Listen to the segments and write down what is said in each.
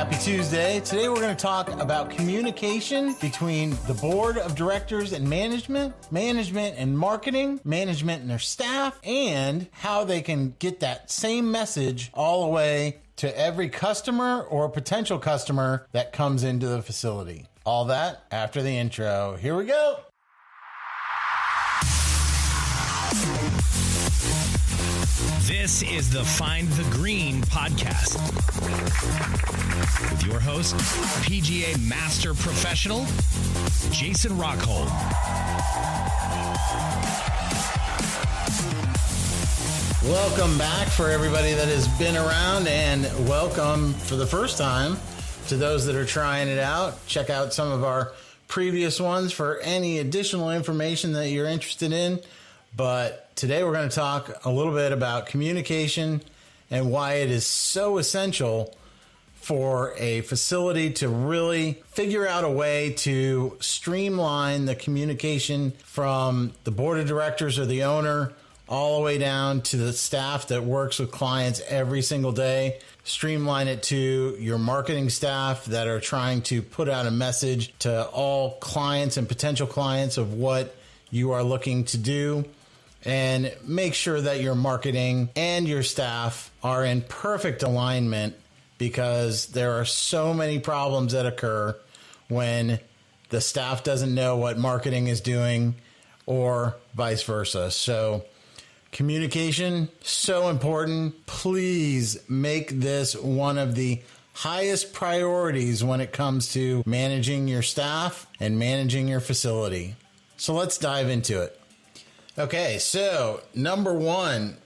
Happy Tuesday. Today we're going to talk about communication between the board of directors and management and marketing, management and their staff, and how they can get that same message all the way to every customer or potential customer that comes into the facility. All that after the intro. Here we go. This is the Find the Green podcast with your host, PGA Master Professional, Jason Rockhold. Welcome back for everybody that has been around, and welcome for the first time to those that are trying it out. Check out some of our previous ones for any additional information that you're interested in. But today we're going to talk a little bit about communication and why it is so essential for a facility to really figure out a way to streamline the communication from the board of directors or the owner all the way down to the staff that works with clients every single day. Streamline it to your marketing staff that are trying to put out a message to all clients and potential clients of what you are looking to do. And make sure that your marketing and your staff are in perfect alignment, because there are so many problems that occur when the staff doesn't know what marketing is doing or vice versa. So communication, so important. Please make this one of the highest priorities when it comes to managing your staff and managing your facility. So let's dive into it. Okay, so number one,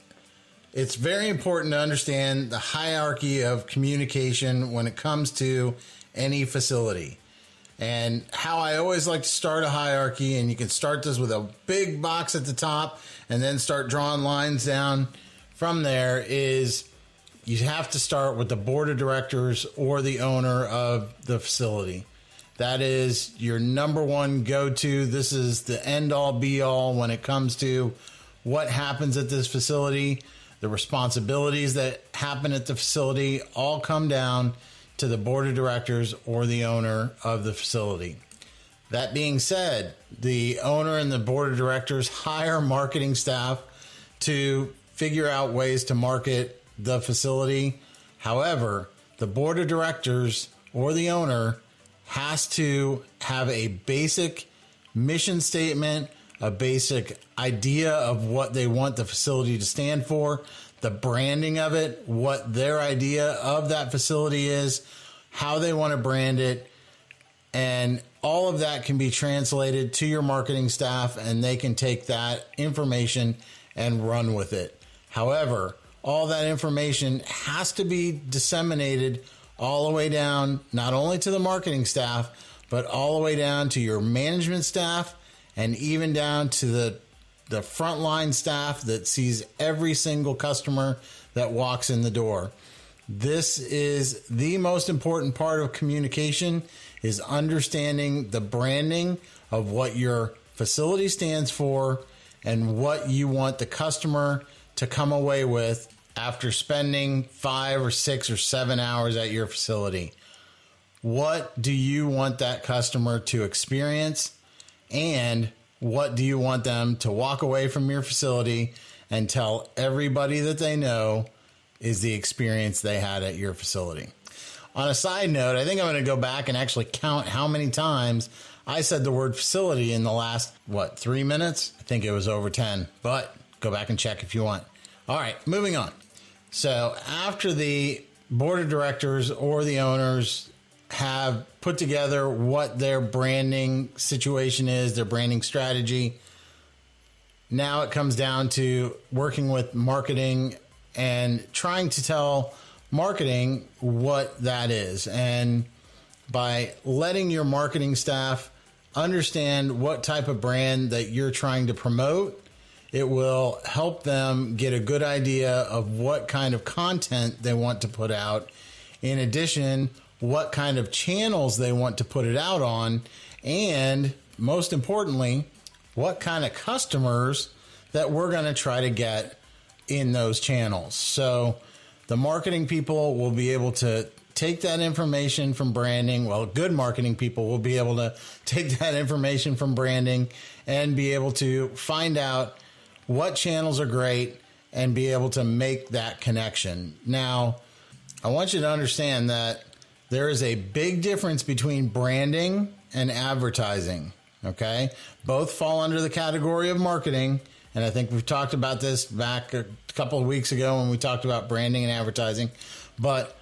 it's very important to understand the hierarchy of communication when it comes to any facility. And how I always like to start a hierarchy, and you can start this with a big box at the top and then start drawing lines down from there, is you have to start with the board of directors or the owner of the facility. That is your number one go-to. This is the end-all, be-all when it comes to what happens at this facility. The responsibilities that happen at the facility all come down to the board of directors or the owner of the facility. That being said, the owner and the board of directors hire marketing staff to figure out ways to market the facility. However, the board of directors or the owner has to have a basic mission statement, a basic idea of what they want the facility to stand for, the branding of it, what their idea of that facility is, how they want to brand it, and all of that can be translated to your marketing staff, and they can take that information and run with it. However, all that information has to be disseminated all the way down, not only to the marketing staff, but all the way down to your management staff, and even down to the frontline staff that sees every single customer that walks in the door. This is the most important part of communication, is understanding the branding of what your facility stands for and what you want the customer to come away with after spending 5 or 6 or 7 hours at your facility. What do you want that customer to experience, and what do you want them to walk away from your facility and tell everybody that they know is the experience they had at your facility? On a side note, I think I'm going to go back and actually count how many times I said the word facility in the last, 3 minutes? I think it was over 10, but go back and check if you want. All right, moving on. So after the board of directors or the owners have put together what their branding situation is, their branding strategy, now it comes down to working with marketing and trying to tell marketing what that is. And by letting your marketing staff understand what type of brand that you're trying to promote, it will help them get a good idea of what kind of content they want to put out. In addition, what kind of channels they want to put it out on, and most importantly, what kind of customers that we're going to try to get in those channels. So the marketing people will be able to take that information from branding. Well, good marketing people will be able to take that information from branding and be able to find out what channels are great and be able to make that connection. Now, I want you to understand that there is a big difference between branding and advertising, okay? Both fall under the category of marketing, and I think we've talked about this back a couple of weeks ago when we talked about branding and advertising. But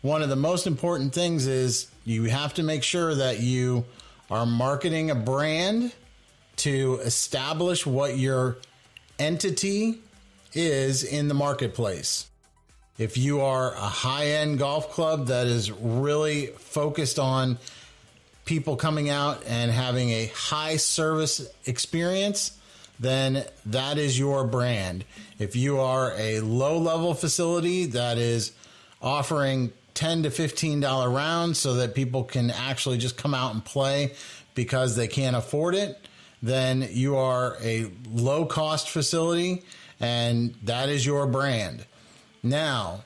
one of the most important things is you have to make sure that you are marketing a brand to establish what your entity is in the marketplace. If you are a high-end golf club that is really focused on people coming out and having a high service experience, then that is your brand. If you are a low-level facility that is offering $10 to $15 rounds so that people can actually just come out and play because they can't afford it, then you are a low-cost facility, and that is your brand. Now,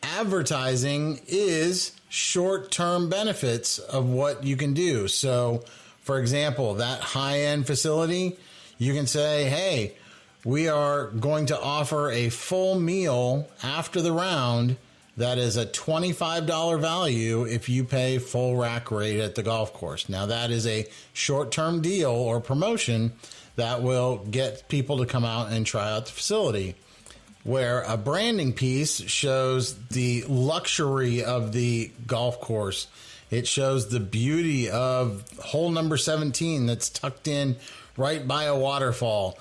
advertising is short-term benefits of what you can do. So, for example, that high-end facility, you can say, hey, we are going to offer a full meal after the round that is a $25 value if you pay full rack rate at the golf course. Now, that is a short-term deal or promotion that will get people to come out and try out the facility. Where a branding piece shows the luxury of the golf course. It shows the beauty of hole number 17 that's tucked in right by a waterfall.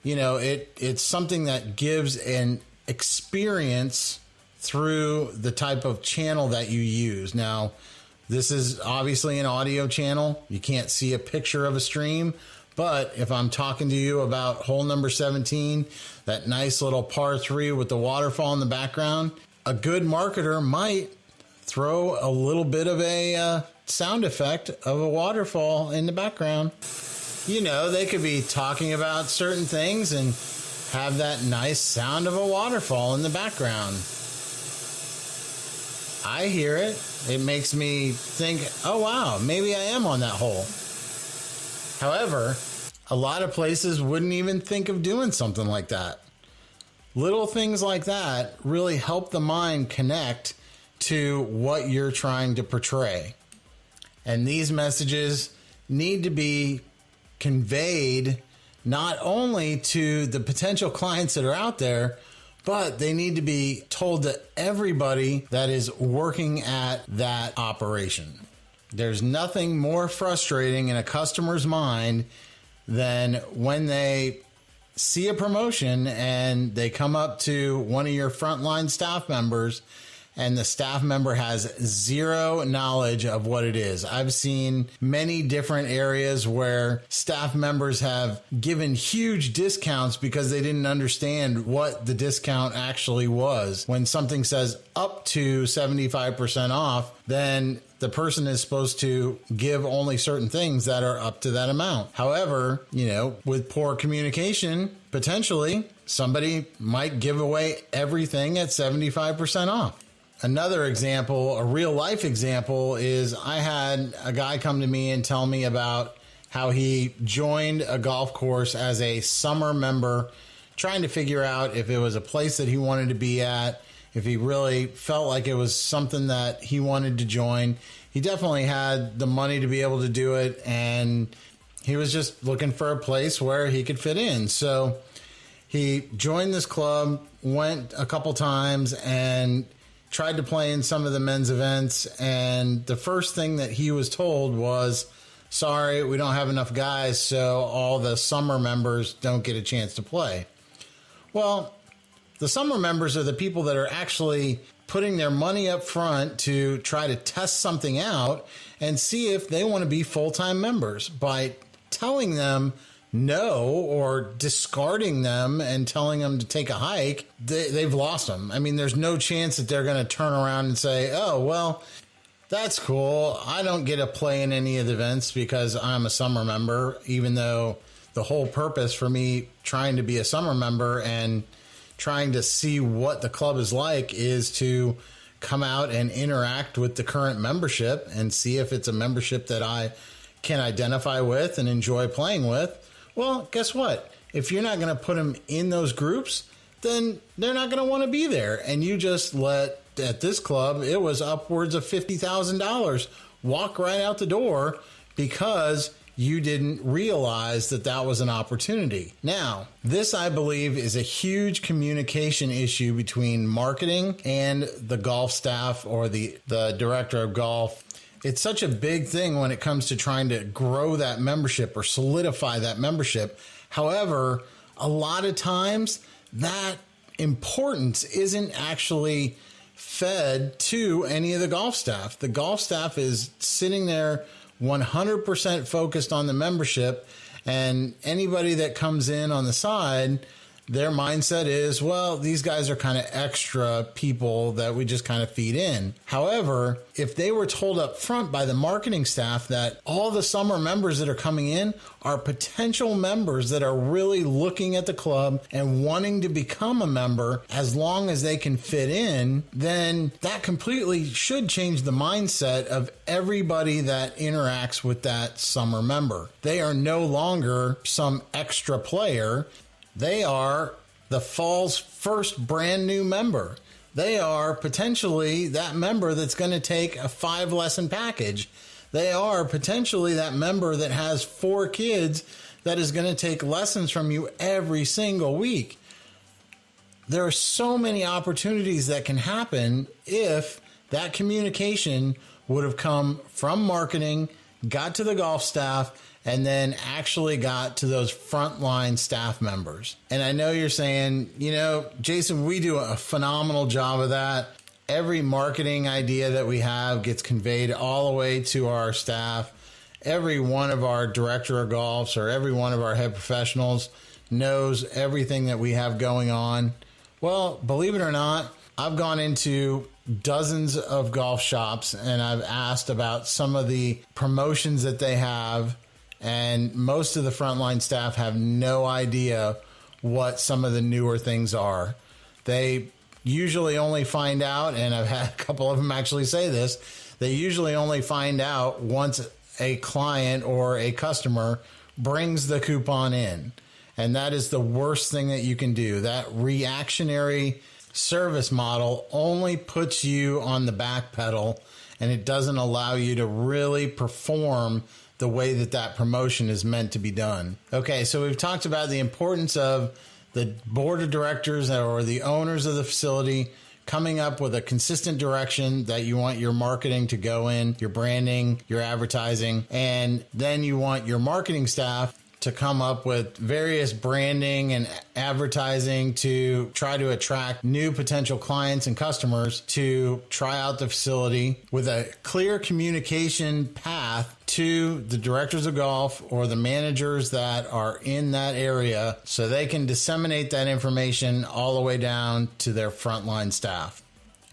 You know, it's something that gives an experience through the type of channel that you use. Now, this is obviously an audio channel. You can't see a picture of a stream. But if I'm talking to you about hole number 17, that nice little par 3 with the waterfall in the background, a good marketer might throw a little bit of a sound effect of a waterfall in the background. You know, they could be talking about certain things and have that nice sound of a waterfall in the background. I hear it. It makes me think, oh, wow, maybe I am on that hole. However, a lot of places wouldn't even think of doing something like that. Little things like that really help the mind connect to what you're trying to portray. And these messages need to be conveyed not only to the potential clients that are out there, but they need to be told to everybody that is working at that operation. There's nothing more frustrating in a customer's mind than when they see a promotion and they come up to one of your frontline staff members and the staff member has zero knowledge of what it is. I've seen many different areas where staff members have given huge discounts because they didn't understand what the discount actually was. When something says up to 75% off, then the person is supposed to give only certain things that are up to that amount. However, you know, with poor communication, potentially somebody might give away everything at 75% off. Another example, a real life example, is I had a guy come to me and tell me about how he joined a golf course as a summer member, trying to figure out if it was a place that he wanted to be at, if he really felt like it was something that he wanted to join. He definitely had the money to be able to do it, and he was just looking for a place where he could fit in. So he joined this club, went a couple times, and tried to play in some of the men's events. And the first thing that he was told was, sorry, we don't have enough guys, so all the summer members don't get a chance to play. Well, the summer members are the people that are actually putting their money up front to try to test something out and see if they want to be full-time members. By telling them no or discarding them and telling them to take a hike, they've lost them. I mean, there's no chance that they're going to turn around and say, oh, well, that's cool. I don't get to play in any of the events because I'm a summer member, even though the whole purpose for me trying to be a summer member and trying to see what the club is like is to come out and interact with the current membership and see if it's a membership that I can identify with and enjoy playing with. Well, guess what? If you're not going to put them in those groups, then they're not going to want to be there. And you just let, at this club, it was upwards of $50,000 walk right out the door because you didn't realize that that was an opportunity. Now, this, I believe, is a huge communication issue between marketing and the golf staff or the director of golf. It's such a big thing when it comes to trying to grow that membership or solidify that membership. However, a lot of times that importance isn't actually fed to any of the golf staff. The golf staff is sitting there 100% focused on the membership, and anybody that comes in on the side, their mindset is, well, these guys are kind of extra people that we just kind of feed in. However, if they were told up front by the marketing staff that all the summer members that are coming in are potential members that are really looking at the club and wanting to become a member as long as they can fit in, then that completely should change the mindset of everybody that interacts with that summer member. They are no longer some extra player. They are the fall's first brand new member. They are potentially that member that's going to take a 5-lesson package. They are potentially that member that has 4 kids that is going to take lessons from you every single week. There are so many opportunities that can happen if that communication would have come from marketing, got to the golf staff, and then actually got to those frontline staff members. And I know you're saying, Jason, we do a phenomenal job of that. Every marketing idea that we have gets conveyed all the way to our staff. Every one of our director of golfs or every one of our head professionals knows everything that we have going on. Well, believe it or not, I've gone into dozens of golf shops and I've asked about some of the promotions that they have. And most of the frontline staff have no idea what some of the newer things are. They usually only find out, and I've had a couple of them actually say this, they usually only find out once a client or a customer brings the coupon in. And that is the worst thing that you can do. That reactionary service model only puts you on the back pedal, and it doesn't allow you to really perform the way that promotion is meant to be done. Okay, so we've talked about the importance of the board of directors or the owners of the facility coming up with a consistent direction that you want your marketing to go in, your branding, your advertising, and then you want your marketing staff to come up with various branding and advertising to try to attract new potential clients and customers to try out the facility with a clear communication path to the directors of golf or the managers that are in that area so they can disseminate that information all the way down to their frontline staff.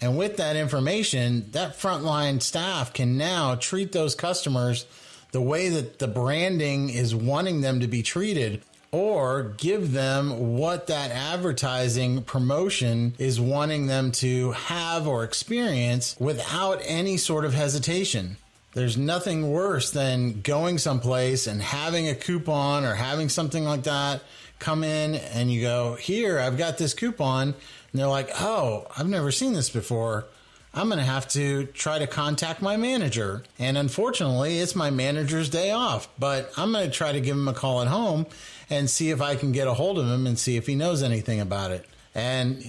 And with that information, that frontline staff can now treat those customers the way that the branding is wanting them to be treated, or give them what that advertising promotion is wanting them to have or experience without any sort of hesitation. There's nothing worse than going someplace and having a coupon or having something like that come in and you go, here, I've got this coupon. And they're like, oh, I've never seen this before. I'm going to have to try to contact my manager. And unfortunately, it's my manager's day off, but I'm going to try to give him a call at home and see if I can get a hold of him and see if he knows anything about it. And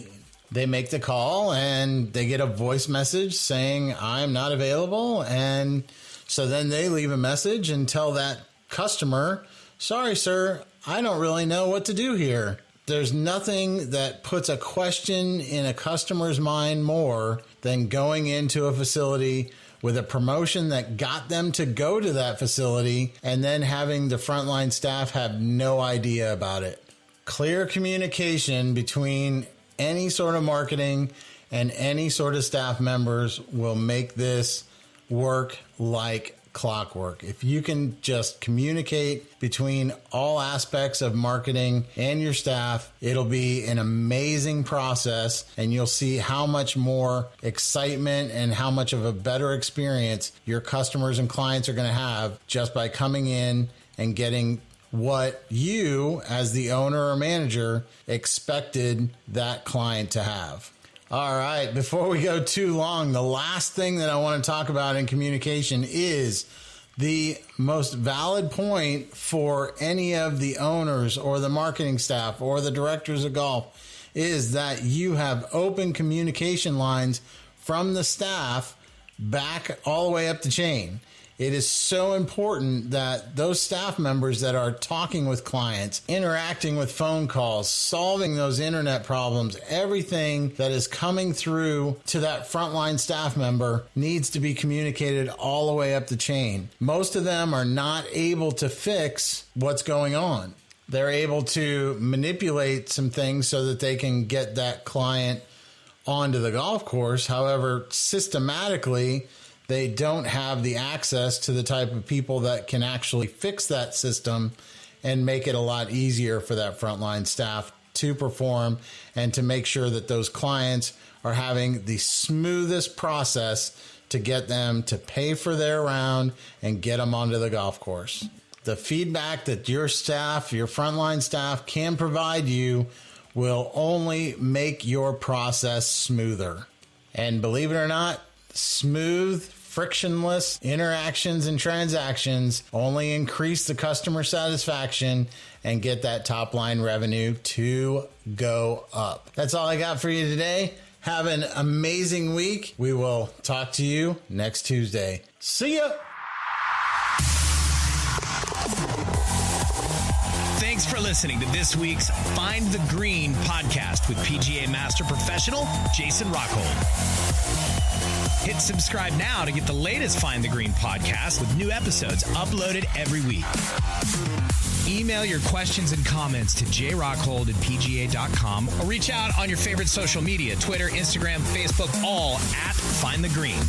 they make the call and they get a voice message saying, I'm not available. And so then they leave a message and tell that customer, sorry, sir, I don't really know what to do here. There's nothing that puts a question in a customer's mind more than going into a facility with a promotion that got them to go to that facility and then having the frontline staff have no idea about it. Clear communication between any sort of marketing and any sort of staff members will make this work like clockwork. If you can just communicate between all aspects of marketing and your staff, it'll be an amazing process, and you'll see how much more excitement and how much of a better experience your customers and clients are going to have just by coming in and getting what you, as the owner or manager, expected that client to have. All right, before we go too long, the last thing that I want to talk about in communication is the most valid point for any of the owners or the marketing staff or the directors of golf is that you have open communication lines from the staff back all the way up the chain. It is so important that those staff members that are talking with clients, interacting with phone calls, solving those internet problems, everything that is coming through to that frontline staff member needs to be communicated all the way up the chain. Most of them are not able to fix what's going on. They're able to manipulate some things so that they can get that client onto the golf course. However, systematically, they don't have the access to the type of people that can actually fix that system and make it a lot easier for that frontline staff to perform and to make sure that those clients are having the smoothest process to get them to pay for their round and get them onto the golf course. The feedback that your staff, your frontline staff can provide you will only make your process smoother. And believe it or not, smooth, frictionless interactions and transactions only increase the customer satisfaction and get that top line revenue to go up. That's all I got for you today. Have an amazing week. We will talk to you next Tuesday. See ya. Thanks for listening to this week's Find the Green podcast with PGA Master Professional Jason Rockhold. Hit subscribe now to get the latest Find the Green podcast with new episodes uploaded every week. Email your questions and comments to jrockhold@pga.com or reach out on your favorite social media, Twitter, Instagram, Facebook, all at Find the Green.